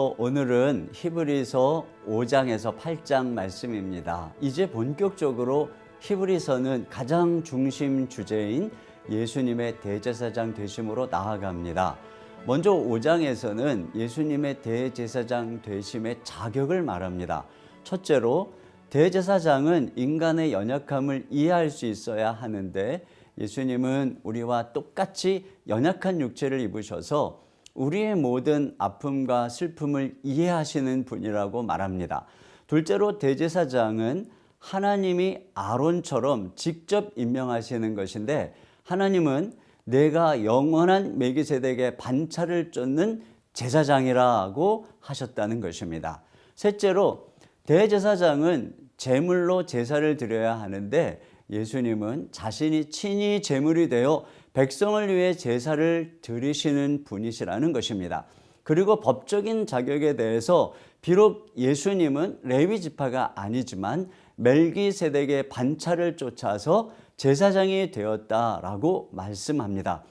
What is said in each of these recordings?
그래서 오늘은 히브리서 5장에서 8장 말씀입니다. 이제 본격적으로 히브리서는 가장 중심 주제인 예수님의 대제사장 되심으로 나아갑니다. 먼저 5장에서는 예수님의 대제사장 되심의 자격을 말합니다. 첫째로 대제사장은 인간의 연약함을 이해할 수 있어야 하는데 예수님은 우리와 똑같이 연약한 육체를 입으셔서 우리의 모든 아픔과 슬픔을 이해하시는 분이라고 말합니다. 둘째로 대제사장은 하나님이 아론처럼 직접 임명하시는 것인데 하나님은 내가 영원한 멜기세덱의 반차를 쫓는 제사장이라고 하셨다는 것입니다. 셋째로 대제사장은 제물로 제사를 드려야 하는데 예수님은 자신이 친히 제물이 되어 백성을 위해 제사를 드리시는 분이시라는 것입니다. 그리고 법적인 자격에 대해서 비록 예수님은 레위 지파가 아니지만 멜기세덱의 반차를 쫓아서 제사장이 되었다라고 말씀합니다.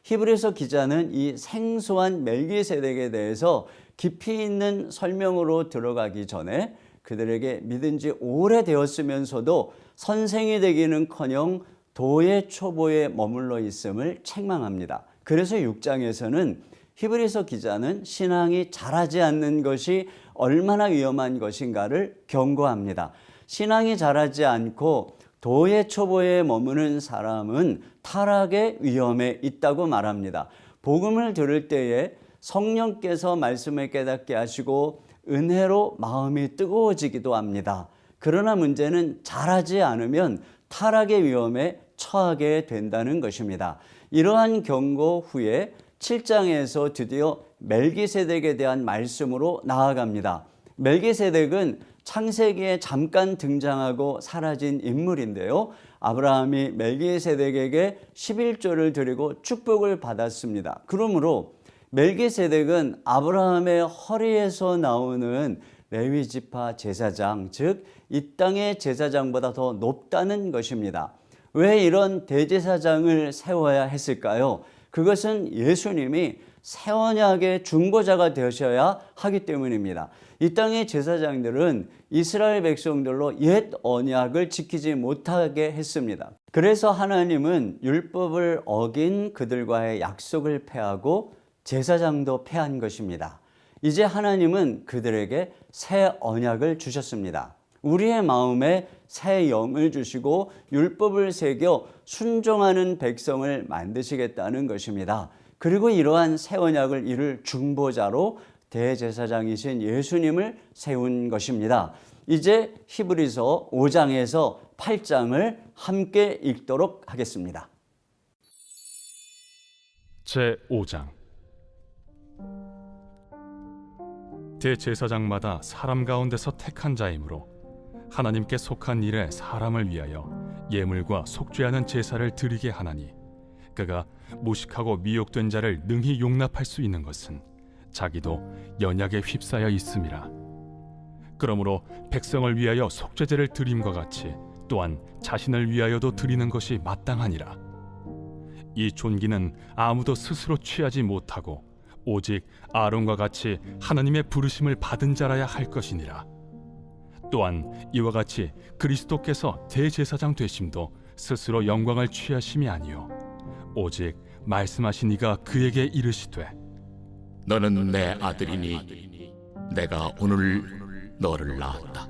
히브리서 기자는 이 생소한 멜기세덱에 대해서 깊이 있는 설명으로 들어가기 전에 그들에게 믿은 지 오래되었으면서도 선생이 되기는커녕 도의 초보에 머물러 있음을 책망합니다. 그래서 6장에서는 히브리서 기자는 신앙이 자라지 않는 것이 얼마나 위험한 것인가를 경고합니다. 신앙이 자라지 않고 도의 초보에 머무는 사람은 타락의 위험에 있다고 말합니다. 복음을 들을 때에 성령께서 말씀을 깨닫게 하시고 은혜로 마음이 뜨거워지기도 합니다. 그러나 문제는 자라지 않으면 타락의 위험에 처하게 된다는 것입니다. 이러한 경고 후에 7장에서 드디어 멜기세덱에 대한 말씀으로 나아갑니다. 멜기세덱은 창세기에 잠깐 등장하고 사라진 인물인데요. 아브라함이 멜기세덱에게 11조를 드리고 축복을 받았습니다. 그러므로 멜기세덱은 아브라함의 허리에서 나오는 레위 지파 제사장, 즉 이 땅의 제사장보다 더 높다는 것입니다. 왜 이런 대제사장을 세워야 했을까요? 그것은 예수님이 새 언약의 중보자가 되셔야 하기 때문입니다. 이 땅의 제사장들은 이스라엘 백성들로 옛 언약을 지키지 못하게 했습니다. 그래서 하나님은 율법을 어긴 그들과의 약속을 폐하고 제사장도 폐한 것입니다. 이제 하나님은 그들에게 새 언약을 주셨습니다. 우리의 마음에 새 영을 주시고 율법을 새겨 순종하는 백성을 만드시겠다는 것입니다. 그리고 이러한 새 언약을 이룰 중보자로 대제사장이신 예수님을 세운 것입니다. 이제 히브리서 5장에서 8장을 함께 읽도록 하겠습니다. 제5장 대제사장마다 사람 가운데서 택한 자이므로 하나님께 속한 일에 사람을 위하여 예물과 속죄하는 제사를 드리게 하나니 그가 무식하고 미혹된 자를 능히 용납할 수 있는 것은 자기도 연약에 휩싸여 있음이라. 그러므로 백성을 위하여 속죄제를 드림과 같이 또한 자신을 위하여도 드리는 것이 마땅하니라. 이 존귀는 아무도 스스로 취하지 못하고 오직 아론과 같이 하나님의 부르심을 받은 자라야 할 것이니라. 또한 이와 같이 그리스도께서 대제사장 되심도 스스로 영광을 취하심이 아니요 오직 말씀하신 이가 그에게 이르시되 너는 내 아들이니 내가 오늘 너를 낳았다.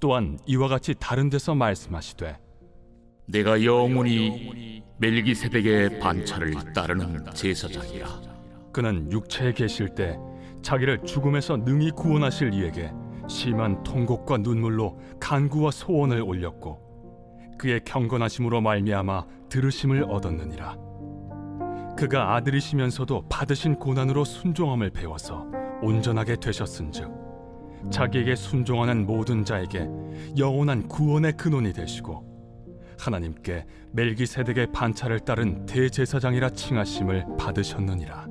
또한 이와 같이 다른 데서 말씀하시되 내가 영원히 멜기세덱의 반차를 따르는 제사장이라. 그는 육체에 계실 때 자기를 죽음에서 능히 구원하실 이에게 심한 통곡과 눈물로 간구와 소원을 올렸고 그의 경건하심으로 말미암아 들으심을 얻었느니라. 그가 아들이시면서도 받으신 고난으로 순종함을 배워서 온전하게 되셨은즉 자기에게 순종하는 모든 자에게 영원한 구원의 근원이 되시고 하나님께 멜기세덱의 반차를 따른 대제사장이라 칭하심을 받으셨느니라.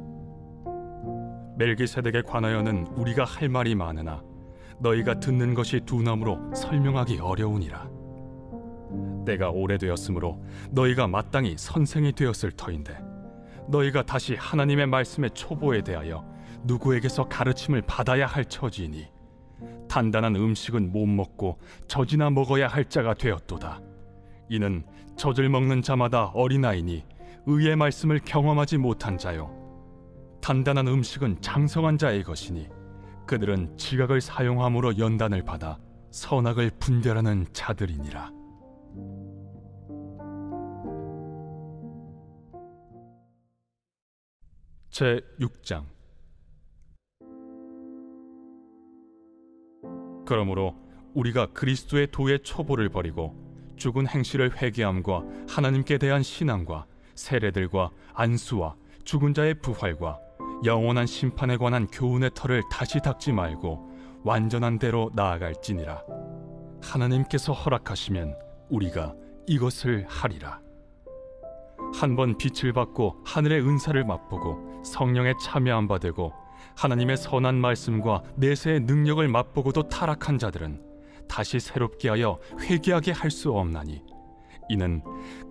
멜기세덱에 관하여는 우리가 할 말이 많으나 너희가 듣는 것이 두나무로 설명하기 어려우니라. 때가 오래되었으므로 너희가 마땅히 선생이 되었을 터인데 너희가 다시 하나님의 말씀의 초보에 대하여 누구에게서 가르침을 받아야 할 처지이니 단단한 음식은 못 먹고 젖이나 먹어야 할 자가 되었도다. 이는 젖을 먹는 자마다 어린아이니 의의 말씀을 경험하지 못한 자요, 단단한 음식은 장성한 자의 것이니 그들은 지각을 사용함으로 연단을 받아 선악을 분별하는 자들이니라. 제 6장. 그러므로 우리가 그리스도의 도의 초보를 버리고 죽은 행실을 회개함과 하나님께 대한 신앙과 세례들과 안수와 죽은 자의 부활과 영원한 심판에 관한 교훈의 털을 다시 닦지 말고 완전한 대로 나아갈지니라. 하나님께서 허락하시면 우리가 이것을 하리라. 한번 빛을 받고 하늘의 은사를 맛보고 성령에 참여한 바 되고 하나님의 선한 말씀과 내세의 능력을 맛보고도 타락한 자들은 다시 새롭게 하여 회개하게 할 수 없나니, 이는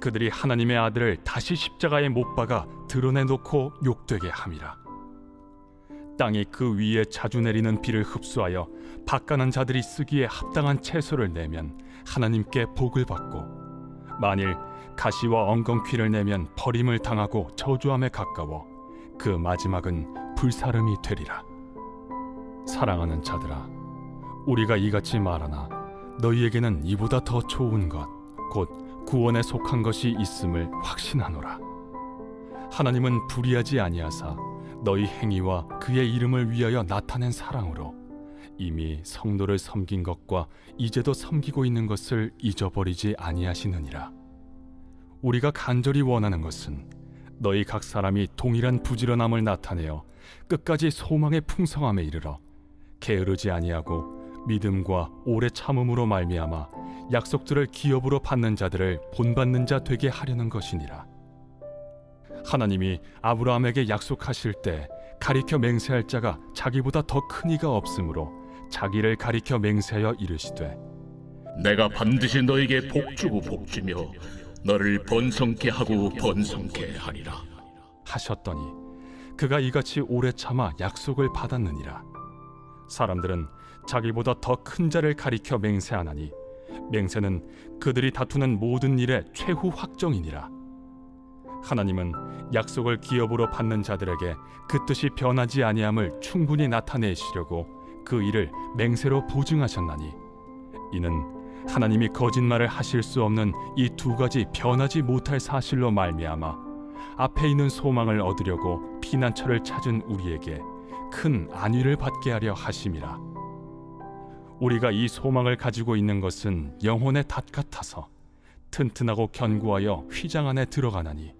그들이 하나님의 아들을 다시 십자가에 못 박아 드러내놓고 욕되게 함이라. 땅이 그 위에 자주 내리는 비를 흡수하여 바가난 자들이 쓰기에 합당한 채소를 내면 하나님께 복을 받고, 만일 가시와 엉겅퀴를 내면 버림을 당하고 저주함에 가까워 그 마지막은 불사름이 되리라. 사랑하는 자들아, 우리가 이같이 말하나 너희에게는 이보다 더 좋은 것, 곧 구원에 속한 것이 있음을 확신하노라. 하나님은 불의하지 아니하사 너희 행위와 그의 이름을 위하여 나타낸 사랑으로 이미 성도를 섬긴 것과 이제도 섬기고 있는 것을 잊어버리지 아니하시느니라. 우리가 간절히 원하는 것은 너희 각 사람이 동일한 부지런함을 나타내어 끝까지 소망의 풍성함에 이르러 게으르지 아니하고 믿음과 오래 참음으로 말미암아 약속들을 기업으로 받는 자들을 본받는 자 되게 하려는 것이니라. 하나님이 아브라함에게 약속하실 때 가리켜 맹세할 자가 자기보다 더 큰 이가 없으므로 자기를 가리켜 맹세하여 이르시되, 내가 반드시 너에게 복주고 복주며 너를 번성케 하고 번성케 하리라 하셨더니 그가 이같이 오래 참아 약속을 받았느니라. 사람들은 자기보다 더 큰 자를 가리켜 맹세하나니 맹세는 그들이 다투는 모든 일의 최후 확정이니라. 하나님은 약속을 기업으로 받는 자들에게 그 뜻이 변하지 아니함을 충분히 나타내시려고 그 일을 맹세로 보증하셨나니, 이는 하나님이 거짓말을 하실 수 없는 이 두 가지 변하지 못할 사실로 말미암아 앞에 있는 소망을 얻으려고 피난처를 찾은 우리에게 큰 안위를 받게 하려 하심이라. 우리가 이 소망을 가지고 있는 것은 영혼의 닷 같아서 튼튼하고 견고하여 휘장 안에 들어가나니,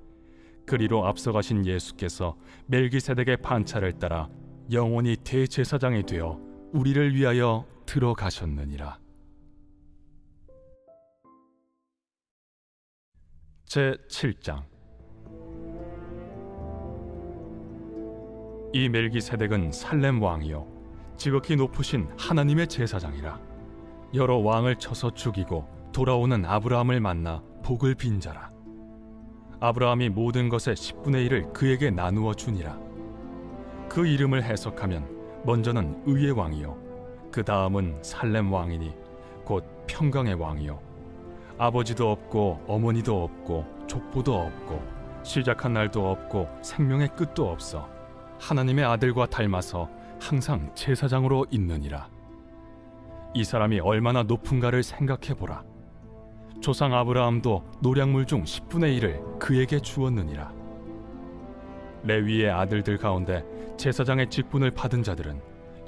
그리로 앞서가신 예수께서 멜기세덱의 반차를 따라 영원히 대제사장이 되어 우리를 위하여 들어가셨느니라. 제 7장. 이 멜기세덱은 살렘 왕이요 지극히 높으신 하나님의 제사장이라. 여러 왕을 쳐서 죽이고 돌아오는 아브라함을 만나 복을 빈 자라. 아브라함이 모든 것의 10분의 1을 그에게 나누어 주니라. 그 이름을 해석하면 먼저는 의의 왕이요 그 다음은 살렘 왕이니 곧 평강의 왕이요 아버지도 없고 어머니도 없고 족보도 없고 시작한 날도 없고 생명의 끝도 없어 하나님의 아들과 닮아서 항상 제사장으로 있느니라. 이 사람이 얼마나 높은가를 생각해보라. 조상 아브라함도 노량물 중 10분의 1을 그에게 주었느니라. 레위의 아들들 가운데 제사장의 직분을 받은 자들은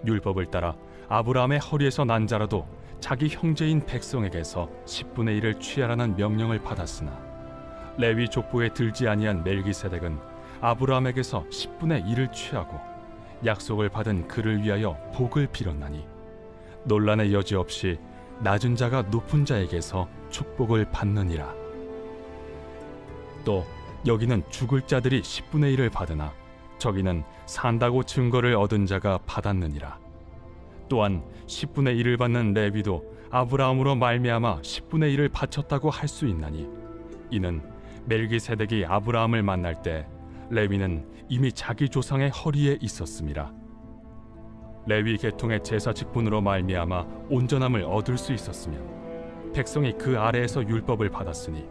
율법을 따라 아브라함의 허리에서 난 자라도 자기 형제인 백성에게서 10분의 1을 취하라는 명령을 받았으나, 레위 족보에 들지 아니한 멜기세덱은 아브라함에게서 10분의 1을 취하고 약속을 받은 그를 위하여 복을 빌었나니, 논란의 여지 없이 낮은 자가 높은 자에게서 축복을 받느니라. 또 여기는 죽을 자들이 10분의 1을 받으나 저기는 산다고 증거를 얻은 자가 받았느니라. 또한 10분의 1을 받는 레위도 아브라함으로 말미암아 10분의 1을 바쳤다고 할 수 있나니, 이는 멜기세덱이 아브라함을 만날 때 레위는 이미 자기 조상의 허리에 있었음이라. 레위 계통의 제사 직분으로 말미암아 온전함을 얻을 수 있었으며 백성이 그 아래에서 율법을 받았으니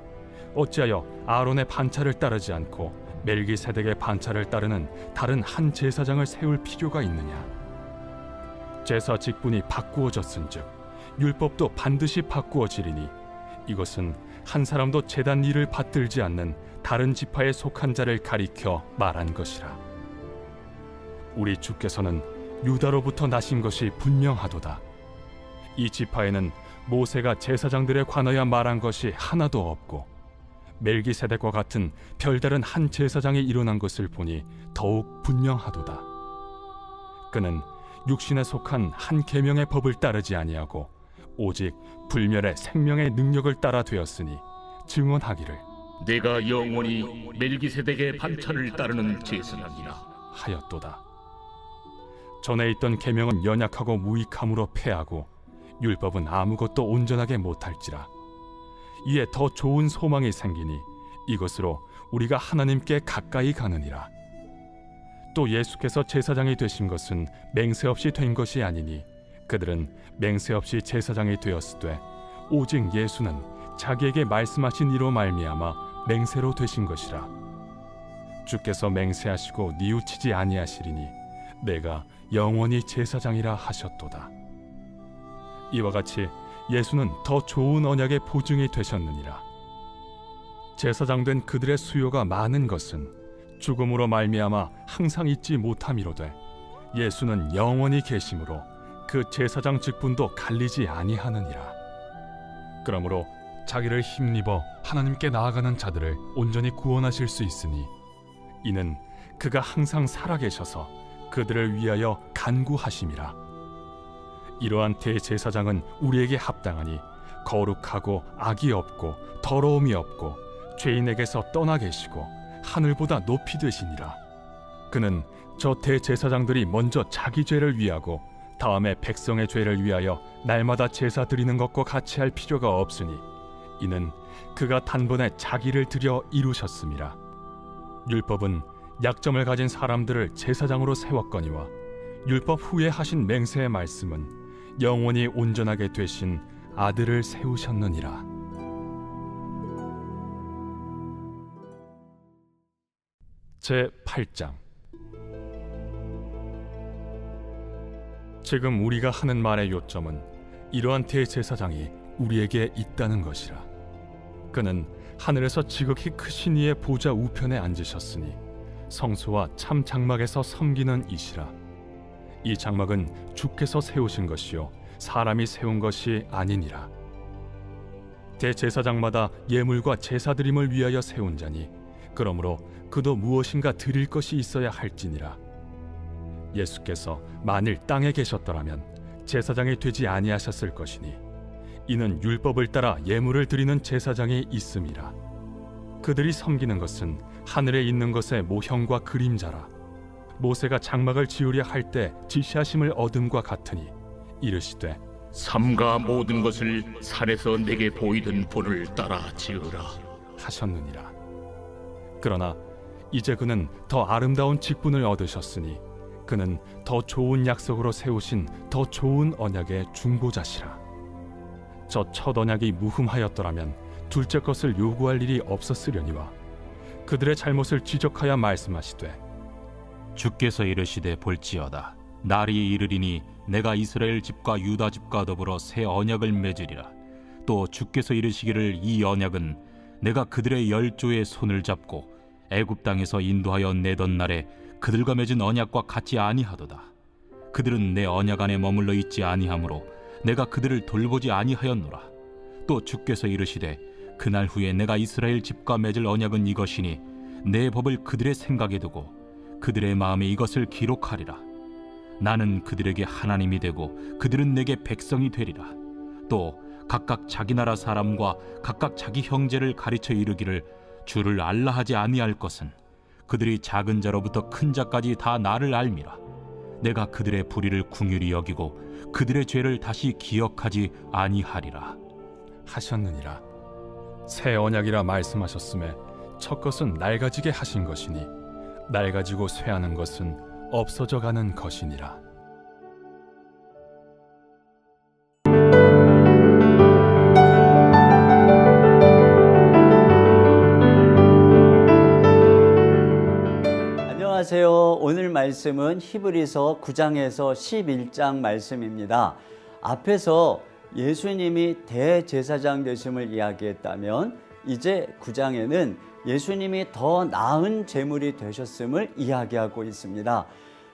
어찌하여 아론의 반차를 따르지 않고 멜기세덱의 반차를 따르는 다른 한 제사장을 세울 필요가 있느냐? 제사 직분이 바꾸어졌은즉 율법도 반드시 바꾸어지리니 이것은 한 사람도 제단 일을 받들지 않는 다른 지파에 속한 자를 가리켜 말한 것이라. 우리 주께서는 유다로부터 나신 것이 분명하도다. 이 지파에는 모세가 제사장들에 관하여 말한 것이 하나도 없고 멜기세덱과 같은 별다른 한 제사장이 일어난 것을 보니 더욱 분명하도다. 그는 육신에 속한 한 계명의 법을 따르지 아니하고 오직 불멸의 생명의 능력을 따라 되었으니 증언하기를 내가 영원히 멜기세덱의 반차를 따르는 제사장이라 하였도다. 전에 있던 계명은 연약하고 무익함으로 패하고 율법은 아무것도 온전하게 못할지라. 이에 더 좋은 소망이 생기니 이것으로 우리가 하나님께 가까이 가느니라. 또 예수께서 제사장이 되신 것은 맹세 없이 된 것이 아니니 그들은 맹세 없이 제사장이 되었으되 오직 예수는 자기에게 말씀하신 이로 말미암아 맹세로 되신 것이라. 주께서 맹세하시고 뉘우치지 아니하시리니 내가 영원히 제사장이라 하셨도다. 이와 같이 예수는 더 좋은 언약의 보증이 되셨느니라. 제사장 된 그들의 수요가 많은 것은 죽음으로 말미암아 항상 잊지 못함이로되 예수는 영원히 계심으로 그 제사장 직분도 갈리지 아니하느니라. 그러므로 자기를 힘입어 하나님께 나아가는 자들을 온전히 구원하실 수 있으니 이는 그가 항상 살아계셔서 그들을 위하여 간구하심이라. 이러한 대제사장은 우리에게 합당하니 거룩하고 악이 없고 더러움이 없고 죄인에게서 떠나 계시고 하늘보다 높이 되시니라. 그는 저 대제사장들이 먼저 자기 죄를 위하고 다음에 백성의 죄를 위하여 날마다 제사 드리는 것과 같이 할 필요가 없으니 이는 그가 단번에 자기를 드려 이루셨음이라. 율법은 약점을 가진 사람들을 제사장으로 세웠거니와 율법 후에 하신 맹세의 말씀은 영원히 온전하게 되신 아들을 세우셨느니라. 제 8장. 지금 우리가 하는 말의 요점은 이러한 대제사장이 우리에게 있다는 것이라. 그는 하늘에서 지극히 크신 이의 보좌 우편에 앉으셨으니 성소와 참 장막에서 섬기는 이시라. 이 장막은 주께서 세우신 것이요 사람이 세운 것이 아니니라. 대제사장마다 예물과 제사드림을 위하여 세운 자니 그러므로 그도 무엇인가 드릴 것이 있어야 할지니라. 예수께서 만일 땅에 계셨더라면 제사장이 되지 아니하셨을 것이니 이는 율법을 따라 예물을 드리는 제사장이 있음이라. 그들이 섬기는 것은 하늘에 있는 것의 모형과 그림자라. 모세가 장막을 지으려 할 때 지시하심을 얻음과 같으니 이르시되 삼가 모든 것을 산에서 내게 보이던 본을 따라 지으라 하셨느니라. 그러나 이제 그는 더 아름다운 직분을 얻으셨으니 그는 더 좋은 약속으로 세우신 더 좋은 언약의 중보자시라. 저 첫 언약이 무흠하였더라면 둘째 것을 요구할 일이 없었으려니와 그들의 잘못을 지적하여 말씀하시되 주께서 이르시되 볼지어다 날이 이르리니 내가 이스라엘 집과 유다 집과 더불어 새 언약을 맺으리라. 또 주께서 이르시기를 이 언약은 내가 그들의 열조의 손을 잡고 애굽 땅에서 인도하여 내던 날에 그들과 맺은 언약과 같지 아니하도다. 그들은 내 언약 안에 머물러 있지 아니하므로 내가 그들을 돌보지 아니하였노라. 또 주께서 이르시되 그날 후에 내가 이스라엘 집과 맺을 언약은 이것이니 내 법을 그들의 생각에 두고 그들의 마음에 이것을 기록하리라. 나는 그들에게 하나님이 되고 그들은 내게 백성이 되리라. 또 각각 자기 나라 사람과 각각 자기 형제를 가르쳐 이르기를 주를 알라 하지 아니할 것은 그들이 작은 자로부터 큰 자까지 다 나를 알미라. 내가 그들의 불의를 궁휼히 여기고 그들의 죄를 다시 기억하지 아니하리라 하셨느니라. 새 언약이라 말씀하셨음에 첫 것은 낡아지게 하신 것이니 낡아지고 쇠하는 것은 없어져 가는 것이니라. 안녕하세요. 오늘 말씀은 히브리서 9장에서 11장 말씀입니다. 앞에서 예수님이 대제사장 되심을 이야기했다면 이제 9장에는 예수님이 더 나은 제물이 되셨음을 이야기하고 있습니다.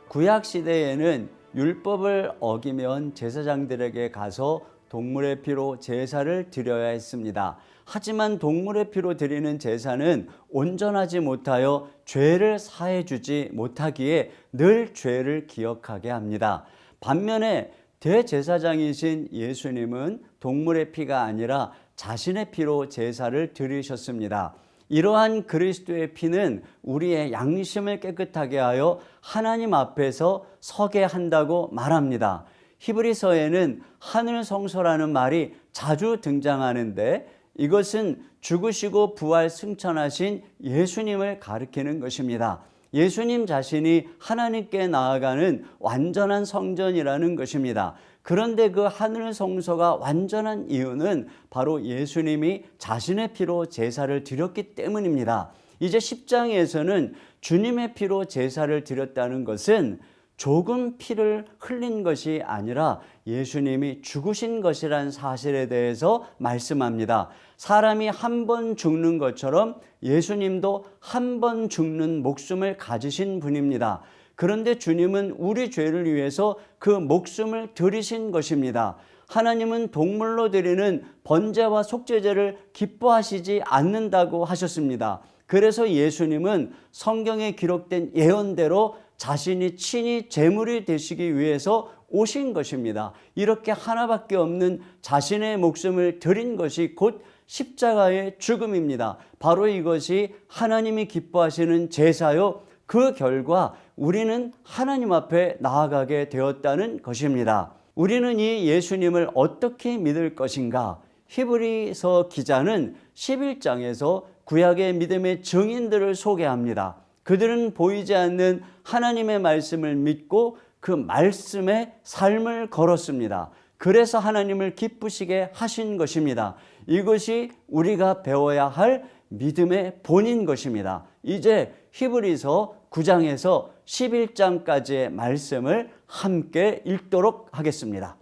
구약 시대에는 율법을 어기면 제사장들에게 가서 동물의 피로 제사를 드려야 했습니다. 하지만 동물의 피로 드리는 제사는 온전하지 못하여 죄를 사해 주지 못하기에 늘 죄를 기억하게 합니다. 반면에 대제사장이신 예수님은 동물의 피가 아니라 자신의 피로 제사를 드리셨습니다. 이러한 그리스도의 피는 우리의 양심을 깨끗하게 하여 하나님 앞에서 서게 한다고 말합니다. 히브리서에는 하늘 성소라는 말이 자주 등장하는데 이것은 죽으시고 부활 승천하신 예수님을 가리키는 것입니다. 예수님 자신이 하나님께 나아가는 완전한 성전이라는 것입니다. 그런데 그 하늘 성소가 완전한 이유는 바로 예수님이 자신의 피로 제사를 드렸기 때문입니다. 이제 10장에서는 주님의 피로 제사를 드렸다는 것은 조금 피를 흘린 것이 아니라 예수님이 죽으신 것이란 사실에 대해서 말씀합니다. 사람이 한 번 죽는 것처럼 예수님도 한 번 죽는 목숨을 가지신 분입니다. 그런데 주님은 우리 죄를 위해서 그 목숨을 드리신 것입니다. 하나님은 동물로 드리는 번제와 속죄제를 기뻐하시지 않는다고 하셨습니다. 그래서 예수님은 성경에 기록된 예언대로 자신이 친히 제물이 되시기 위해서 오신 것입니다. 이렇게 하나밖에 없는 자신의 목숨을 드린 것이 곧 십자가의 죽음입니다. 바로 이것이 하나님이 기뻐하시는 제사요, 그 결과 우리는 하나님 앞에 나아가게 되었다는 것입니다. 우리는 이 예수님을 어떻게 믿을 것인가? 히브리서 기자는 11장에서 구약의 믿음의 증인들을 소개합니다. 그들은 보이지 않는 하나님의 말씀을 믿고 그 말씀에 삶을 걸었습니다. 그래서 하나님을 기쁘시게 하신 것입니다. 이것이 우리가 배워야 할 믿음의 본인 것입니다. 이제 히브리서 9장에서 11장까지의 말씀을 함께 읽도록 하겠습니다.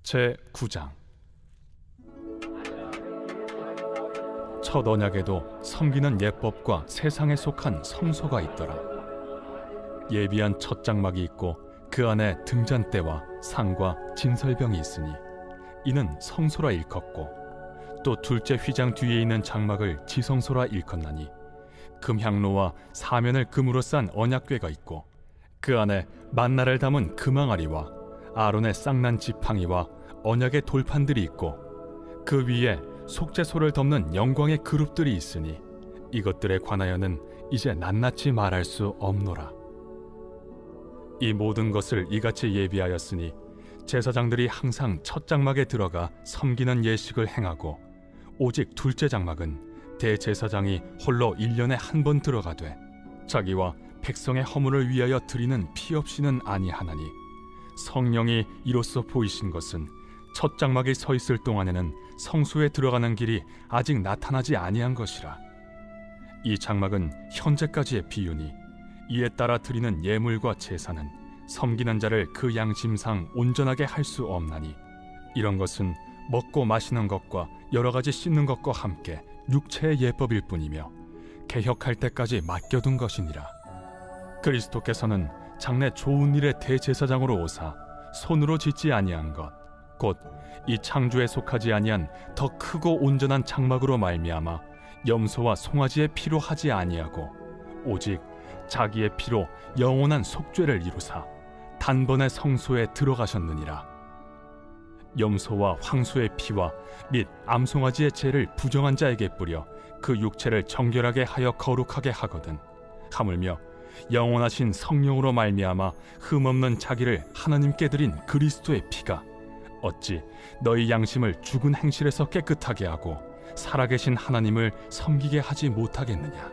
제9장. 첫 언약에도 섬기는 예법과 세상에 속한 성소가 있더라. 예비한 첫 장막이 있고 그 안에 등잔대와 상과 진설병이 있으니 이는 성소라 일컫고, 또 둘째 휘장 뒤에 있는 장막을 지성소라 일컫나니 금향로와 사면을 금으로 싼 언약궤가 있고 그 안에 만나를 담은 금항아리와 아론의 쌍난 지팡이와 언약의 돌판들이 있고 그 위에 속죄소를 덮는 영광의 그룹들이 있으니 이것들에 관하여는 이제 낱낱이 말할 수 없노라. 이 모든 것을 이같이 예비하였으니 제사장들이 항상 첫 장막에 들어가 섬기는 예식을 행하고 오직 둘째 장막은 대제사장이 홀로 1년에 한 번 들어가되 자기와 백성의 허물을 위하여 드리는 피 없이는 아니하나니 성령이 이로써 보이신 것은 첫 장막에 서 있을 동안에는 성소에 들어가는 길이 아직 나타나지 아니한 것이라. 이 장막은 현재까지의 비유니 이에 따라 드리는 예물과 제사는 섬기는 자를 그 양심상 온전하게 할 수 없나니 이런 것은 먹고 마시는 것과 여러 가지 씻는 것과 함께 육체의 예법일 뿐이며 개혁할 때까지 맡겨둔 것이니라. 그리스도께서는 장래 좋은 일의 대제사장으로 오사 손으로 짓지 아니한 것 곧 이 창조에 속하지 아니한 더 크고 온전한 장막으로 말미암아 염소와 송아지의 피로 하지 아니하고 오직 자기의 피로 영원한 속죄를 이루사 단번에 성소에 들어가셨느니라. 염소와 황소의 피와 및 암송아지의 죄를 부정한 자에게 뿌려 그 육체를 정결하게 하여 거룩하게 하거든 하물며 영원하신 성령으로 말미암아 흠없는 자기를 하나님께 드린 그리스도의 피가 어찌 너희 양심을 죽은 행실에서 깨끗하게 하고 살아계신 하나님을 섬기게 하지 못하겠느냐.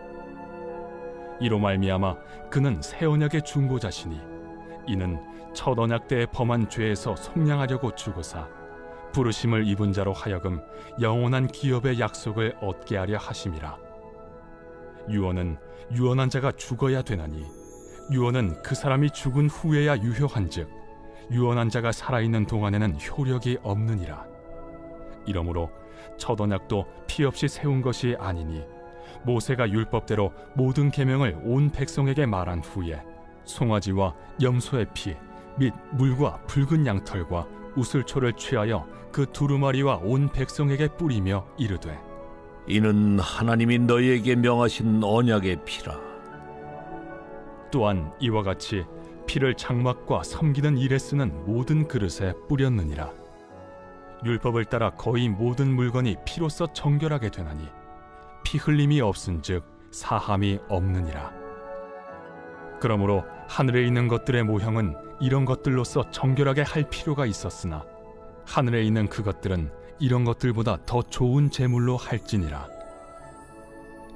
이로 말미암아 그는 새 언약의 중보자시니 이는 첫 언약 때에 범한 죄에서 속량하려고 죽으사 부르심을 입은 자로 하여금 영원한 기업의 약속을 얻게 하려 하심이라. 유언은 유언한 자가 죽어야 되나니 유언은 그 사람이 죽은 후에야 유효한즉 유언한 자가 살아있는 동안에는 효력이 없느니라. 이러므로 첫 언약도 피 없이 세운 것이 아니니 모세가 율법대로 모든 계명을 온 백성에게 말한 후에 송아지와 염소의 피 및 물과 붉은 양털과 우슬초를 취하여 그 두루마리와 온 백성에게 뿌리며 이르되 이는 하나님이 너희에게 명하신 언약의 피라. 또한 이와 같이 피를 장막과 섬기는 일에 쓰는 모든 그릇에 뿌렸느니라. 율법을 따라 거의 모든 물건이 피로써 정결하게 되나니 피 흘림이 없은즉 사함이 없느니라. 그러므로 하늘에 있는 것들의 모형은 이런 것들로서 정결하게 할 필요가 있었으나 하늘에 있는 그것들은 이런 것들보다 더 좋은 제물로 할지니라.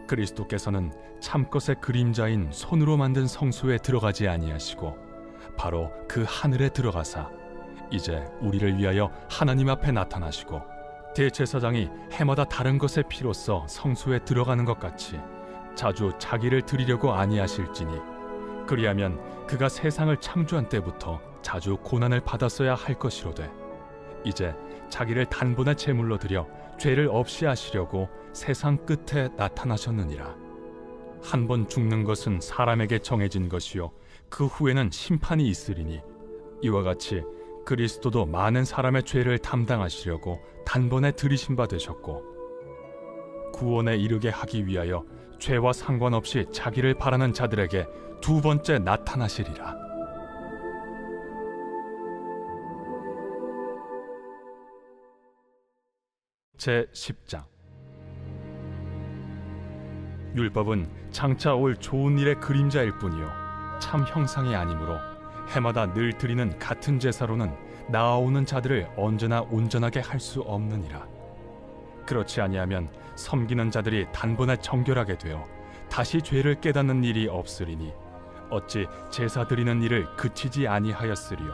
그리스도께서는 참것의 그림자인 손으로 만든 성소에 들어가지 아니하시고 바로 그 하늘에 들어가사 이제 우리를 위하여 하나님 앞에 나타나시고 대제사장이 해마다 다른 것의 피로써 성소에 들어가는 것 같이 자주 자기를 드리려고 아니하실지니 그리하면 그가 세상을 창조한 때부터 자주 고난을 받았어야 할 것이로되 이제 자기를 단번에 제물로 드려 죄를 없이 하시려고 세상 끝에 나타나셨느니라. 한 번 죽는 것은 사람에게 정해진 것이요 그 후에는 심판이 있으리니 이와 같이 그리스도도 많은 사람의 죄를 담당하시려고 단번에 들이신 바 되셨고 구원에 이르게 하기 위하여 죄와 상관없이 자기를 바라는 자들에게 두 번째 나타나시리라. 제10장 율법은 장차 올 좋은 일의 그림자일 뿐이요 참 형상이 아니므로 해마다 늘 드리는 같은 제사로는 나아오는 자들을 언제나 온전하게 할 수 없느니라. 그렇지 아니하면 섬기는 자들이 단번에 정결하게 되어 다시 죄를 깨닫는 일이 없으리니 어찌 제사 드리는 일을 그치지 아니하였으리요.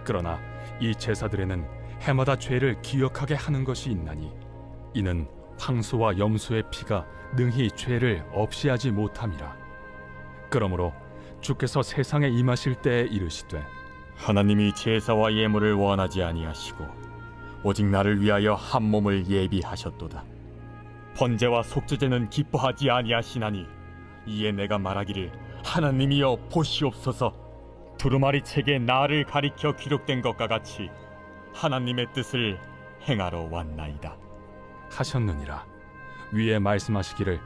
그러나 이 제사들에는 해마다 죄를 기억하게 하는 것이 있나니 이는 황소와 염소의 피가 능히 죄를 없이 하지 못함이라. 그러므로 주께서 세상에 임하실 때에 이르시되 하나님이 제사와 예물을 원하지 아니하시고 오직 나를 위하여 한 몸을 예비하셨도다. 번제와 속죄제는 기뻐하지 아니하시나니 이에 내가 말하기를 하나님이여 보시옵소서. 두루마리 책에 나를 가리켜 기록된 것과 같이 하나님의 뜻을 행하러 왔나이다 하셨느니라. 위에 말씀하시기를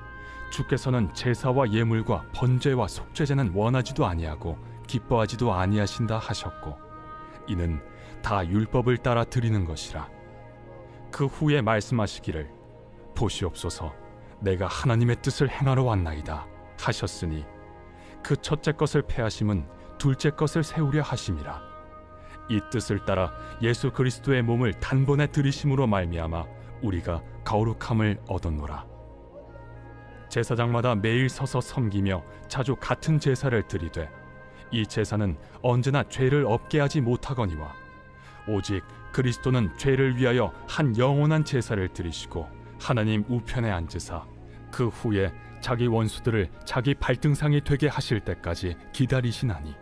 주께서는 제사와 예물과 번제와 속죄제는 원하지도 아니하고 기뻐하지도 아니하신다 하셨고 이는 다 율법을 따라 드리는 것이라. 그 후에 말씀하시기를 보시옵소서 내가 하나님의 뜻을 행하러 왔나이다 하셨으니 그 첫째 것을 패하심은 둘째 것을 세우려 하심이라. 이 뜻을 따라 예수 그리스도의 몸을 단번에 들이심으로 말미암아 우리가 거룩함을 얻었노라. 제사장마다 매일 서서 섬기며 자주 같은 제사를 드리되 이 제사는 언제나 죄를 없게 하지 못하거니와 오직 그리스도는 죄를 위하여 한 영원한 제사를 드리시고 하나님 우편에 앉으사 그 후에 자기 원수들을 자기 발등상이 되게 하실 때까지 기다리시나니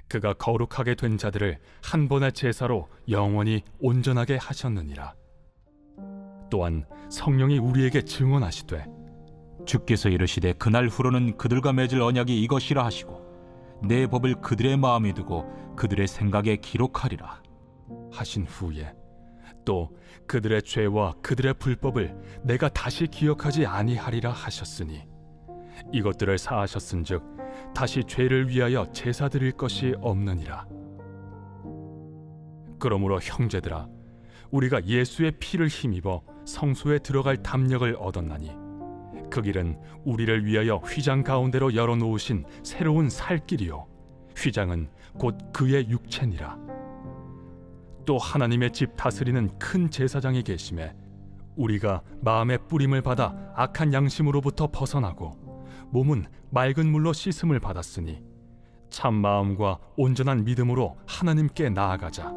그가 거룩하게 된 자들을 한 번의 제사로 영원히 온전하게 하셨느니라. 또한 성령이 우리에게 증언하시되 주께서 이르시되 그날 후로는 그들과 맺을 언약이 이것이라 하시고 내 법을 그들의 마음에 두고 그들의 생각에 기록하리라 하신 후에 또 그들의 죄와 그들의 불법을 내가 다시 기억하지 아니하리라 하셨으니 이것들을 사하셨은즉 다시 죄를 위하여 제사 드릴 것이 없느니라. 그러므로 형제들아 우리가 예수의 피를 힘입어 성소에 들어갈 담력을 얻었나니 그 길은 우리를 위하여 휘장 가운데로 열어놓으신 새로운 살 길이요 휘장은 곧 그의 육체니라. 또 하나님의 집 다스리는 큰 제사장이 계심에 우리가 마음의 뿌림을 받아 악한 양심으로부터 벗어나고 몸은 맑은 물로 씻음을 받았으니 참 마음과 온전한 믿음으로 하나님께 나아가자.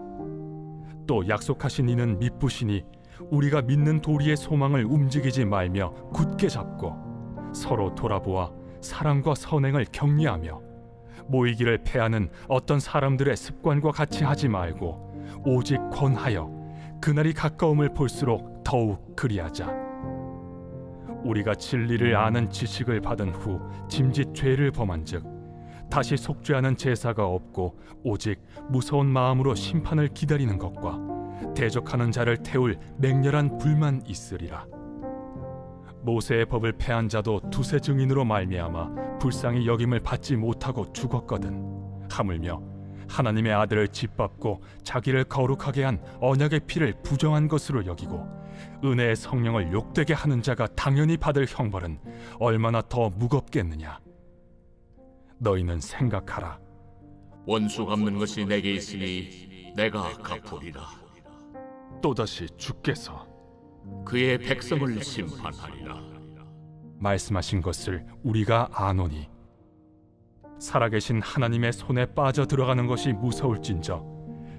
또 약속하신 이는 미쁘시니 우리가 믿는 도리의 소망을 움직이지 말며 굳게 잡고 서로 돌아보아 사랑과 선행을 격리하며 모이기를 패하는 어떤 사람들의 습관과 같이 하지 말고 오직 권하여 그날이 가까움을 볼수록 더욱 그리하자. 우리가 진리를 아는 지식을 받은 후 짐짓 죄를 범한즉 다시 속죄하는 제사가 없고 오직 무서운 마음으로 심판을 기다리는 것과 대적하는 자를 태울 맹렬한 불만 있으리라. 모세의 법을 패한 자도 두세 증인으로 말미암아 불쌍히 여김을 받지 못하고 죽었거든. 하물며 하나님의 아들을 짓밟고 자기를 거룩하게 한 언약의 피를 부정한 것으로 여기고 은혜의 성령을 욕되게 하는 자가 당연히 받을 형벌은 얼마나 더 무겁겠느냐. 너희는 생각하라. 원수 갚는 것이 내게 있으니 내가 갚으리라. 또다시 주께서 그의 백성을 심판하리라. 말씀하신 것을 우리가 아노니 살아계신 하나님의 손에 빠져 들어가는 것이 무서울진저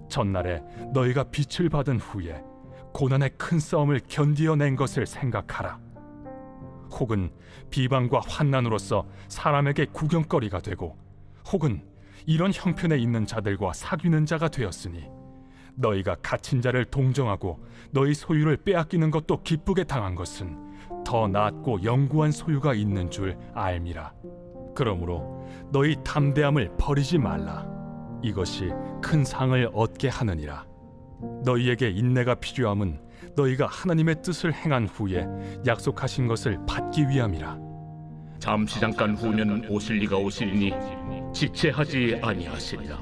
전날에 너희가 빛을 받은 후에 고난의 큰 싸움을 견디어낸 것을 생각하라. 혹은 비방과 환난으로서 사람에게 구경거리가 되고 혹은 이런 형편에 있는 자들과 사귀는 자가 되었으니 너희가 갇힌 자를 동정하고 너희 소유를 빼앗기는 것도 기쁘게 당한 것은 더 낫고 영구한 소유가 있는 줄 알미라. 그러므로 너희 담대함을 버리지 말라. 이것이 큰 상을 얻게 하느니라. 너희에게 인내가 필요함은 너희가 하나님의 뜻을 행한 후에 약속하신 것을 받기 위함이라. 잠시 잠깐 후면 오실 이가 오시리니 지체하지 아니하시리라.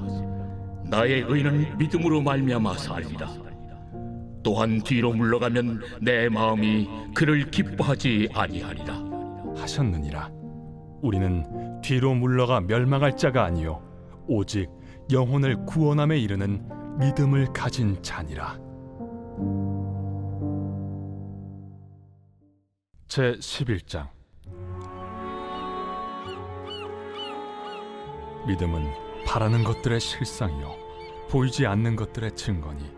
나의 의는 믿음으로 말미암아 살리라. 또한 뒤로 물러가면 내 마음이 그를 기뻐하지 아니하리라 하셨느니라. 우리는 뒤로 물러가 멸망할 자가 아니요 오직 영혼을 구원함에 이르는 믿음을 가진 자니라. 제 11장. 믿음은 바라는 것들의 실상이요 보이지 않는 것들의 증거니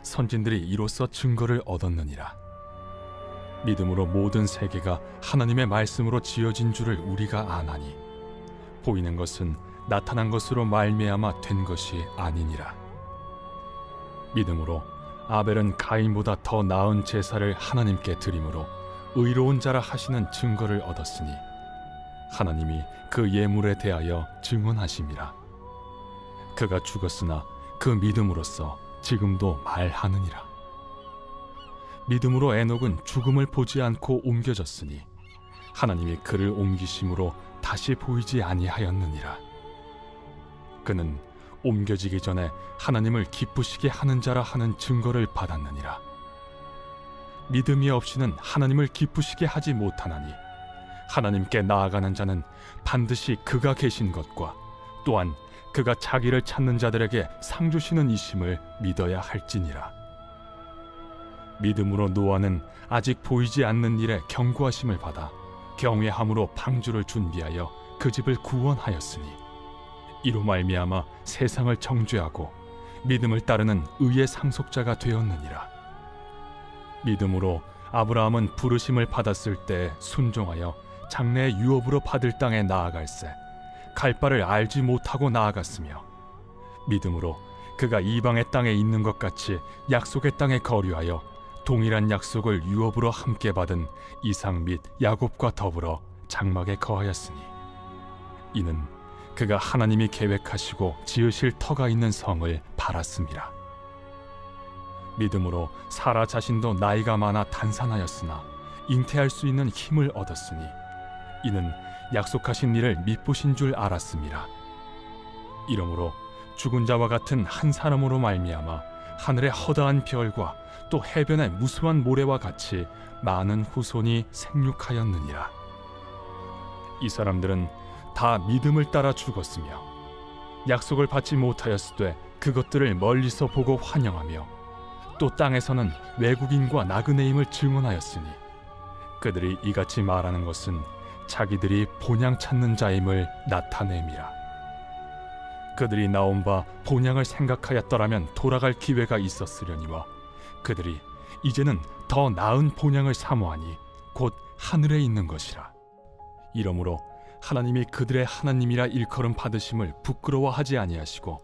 선진들이 이로써 증거를 얻었느니라. 믿음으로 모든 세계가 하나님의 말씀으로 지어진 줄을 우리가 아나니 보이는 것은 나타난 것으로 말미암아 된 것이 아니니라. 믿음으로 아벨은 가인보다 더 나은 제사를 하나님께 드림으로 의로운 자라 하시는 증거를 얻었으니 하나님이 그 예물에 대하여 증언하심이라. 그가 죽었으나 그 믿음으로써 지금도 말하느니라. 믿음으로 에녹은 죽음을 보지 않고 옮겨졌으니 하나님이 그를 옮기심으로 다시 보이지 아니하였느니라. 그는 옮겨지기 전에 하나님을 기쁘시게 하는 자라 하는 증거를 받았느니라. 믿음이 없이는 하나님을 기쁘시게 하지 못하나니 하나님께 나아가는 자는 반드시 그가 계신 것과 또한 그가 자기를 찾는 자들에게 상 주시는 이심을 믿어야 할지니라. 믿음으로 노아는 아직 보이지 않는 일에 경고하심을 받아 경외함으로 방주를 준비하여 그 집을 구원하였으니 이로 말미암아 세상을 정죄하고 믿음을 따르는 의의 상속자가 되었느니라. 믿음으로 아브라함은 부르심을 받았을 때 순종하여 장래의 유업으로 받을 땅에 나아갈새 갈 바를 알지 못하고 나아갔으며 믿음으로 그가 이방의 땅에 있는 것 같이 약속의 땅에 거류하여 동일한 약속을 유업으로 함께 받은 이삭 및 야곱과 더불어 장막에 거하였으니 이는 그가 하나님이 계획하시고 지으실 터가 있는 성을 바랐음이라. 믿음으로 사라 자신도 나이가 많아 단산하였으나 잉태할 수 있는 힘을 얻었으니 이는 약속하신 일을 미쁘신 줄 알았음이라. 이러므로 죽은 자와 같은 한 사람으로 말미암아 하늘의 허다한 별과 또 해변의 무수한 모래와 같이 많은 후손이 생육하였느니라. 이 사람들은 다 믿음을 따라 죽었으며 약속을 받지 못하였으되 그것들을 멀리서 보고 환영하며 또 땅에서는 외국인과 나그네임을 증언하였으니 그들이 이같이 말하는 것은 자기들이 본향 찾는 자임을 나타냄이라. 그들이 나온 바 본향을 생각하였더라면 돌아갈 기회가 있었으려니와 그들이 이제는 더 나은 본향을 사모하니 곧 하늘에 있는 것이라. 이러므로 하나님이 그들의 하나님이라 일컬음 받으심을 부끄러워하지 아니하시고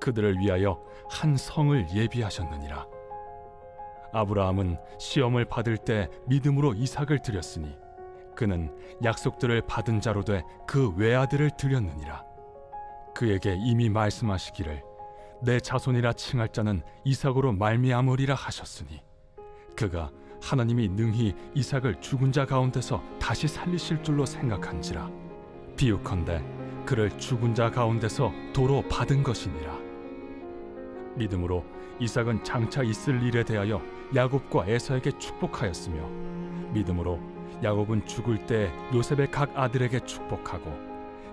그들을 위하여 한 성을 예비하셨느니라. 아브라함은 시험을 받을 때 믿음으로 이삭을 드렸으니 그는 약속들을 받은 자로 돼 그 외아들을 드렸느니라. 그에게 이미 말씀하시기를 내 자손이라 칭할 자는 이삭으로 말미암으리라 하셨으니 그가 하나님이 능히 이삭을 죽은 자 가운데서 다시 살리실 줄로 생각한지라. 비유컨대 그를 죽은 자 가운데서 도로 받은 것이니라. 믿음으로 이삭은 장차 있을 일에 대하여 야곱과 에서에게 축복하였으며 믿음으로 야곱은 죽을 때 요셉의 각 아들에게 축복하고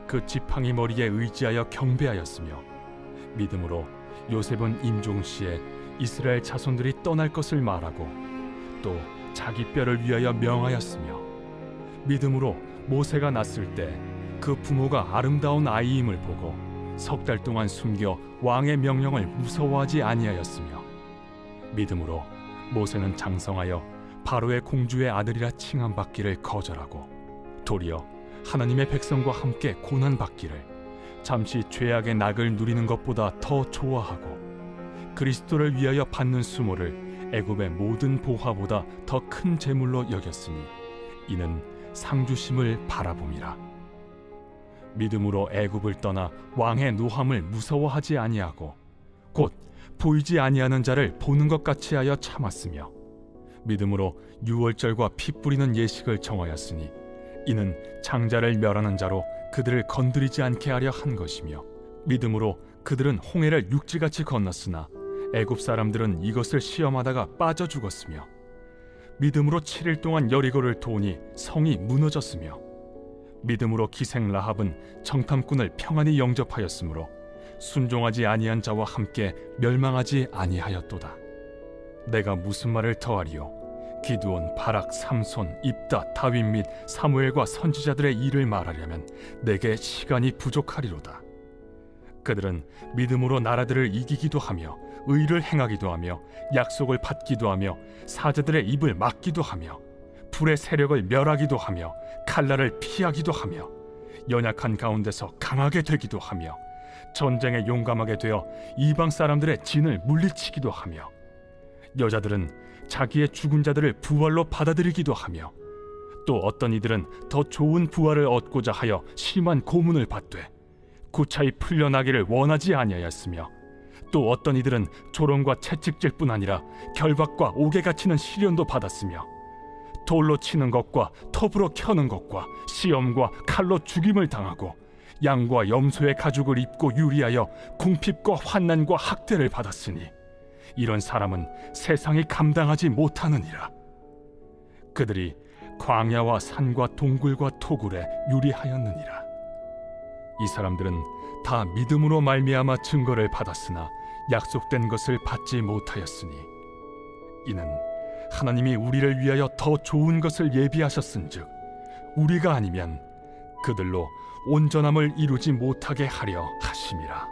그 지팡이 머리에 의지하여 경배하였으며 믿음으로 요셉은 임종시에 이스라엘 자손들이 떠날 것을 말하고 또 자기 뼈를 위하여 명하였으며 믿음으로 모세가 낳았을 때 그 부모가 아름다운 아이임을 보고 석 달 동안 숨겨 왕의 명령을 무서워하지 아니하였으며 믿음으로 모세는 장성하여 바로의 공주의 아들이라 칭함받기를 거절하고 도리어 하나님의 백성과 함께 고난받기를 잠시 죄악의 낙을 누리는 것보다 더 좋아하고 그리스도를 위하여 받는 수모를 애굽의 모든 보화보다 더 큰 재물로 여겼으니 이는 상주심을 바라봄이라. 믿음으로 애굽을 떠나 왕의 노함을 무서워하지 아니하고 곧 보이지 아니하는 자를 보는 것 같이 하여 참았으며 믿음으로 유월절과 피 뿌리는 예식을 정하였으니 이는 장자를 멸하는 자로 그들을 건드리지 않게 하려 한 것이며 믿음으로 그들은 홍해를 육지같이 건넜으나 애굽 사람들은 이것을 시험하다가 빠져 죽었으며 믿음으로 7일 동안 여리고를 도우니 성이 무너졌으며 믿음으로 기생 라합은 정탐꾼을 평안히 영접하였으므로 순종하지 아니한 자와 함께 멸망하지 아니하였도다. 내가 무슨 말을 더하리요? 기드온, 바락, 삼손, 입다, 다윗 및 사무엘과 선지자들의 일을 말하려면 내게 시간이 부족하리로다. 그들은 믿음으로 나라들을 이기기도 하며 의를 행하기도 하며 약속을 받기도 하며 사자들의 입을 막기도 하며 불의 세력을 멸하기도 하며 칼날을 피하기도 하며 연약한 가운데서 강하게 되기도 하며 전쟁에 용감하게 되어 이방 사람들의 진을 물리치기도 하며 여자들은 자기의 죽은 자들을 부활로 받아들이기도 하며 또 어떤 이들은 더 좋은 부활을 얻고자 하여 심한 고문을 받되 구차히 풀려나기를 원하지 아니하였으며 또 어떤 이들은 조롱과 채찍질 뿐 아니라 결박과 옥에 갇히는 시련도 받았으며 돌로 치는 것과 톱으로 켜는 것과 시험과 칼로 죽임을 당하고 양과 염소의 가죽을 입고 유리하여 궁핍과 환난과 학대를 받았으니 이런 사람은 세상이 감당하지 못하느니라. 그들이 광야와 산과 동굴과 토굴에 유리하였느니라. 이 사람들은 다 믿음으로 말미암아 증거를 받았으나 약속된 것을 받지 못하였으니 이는 하나님이 우리를 위하여 더 좋은 것을 예비하셨은즉 우리가 아니면 그들로 온전함을 이루지 못하게 하려 하심이라.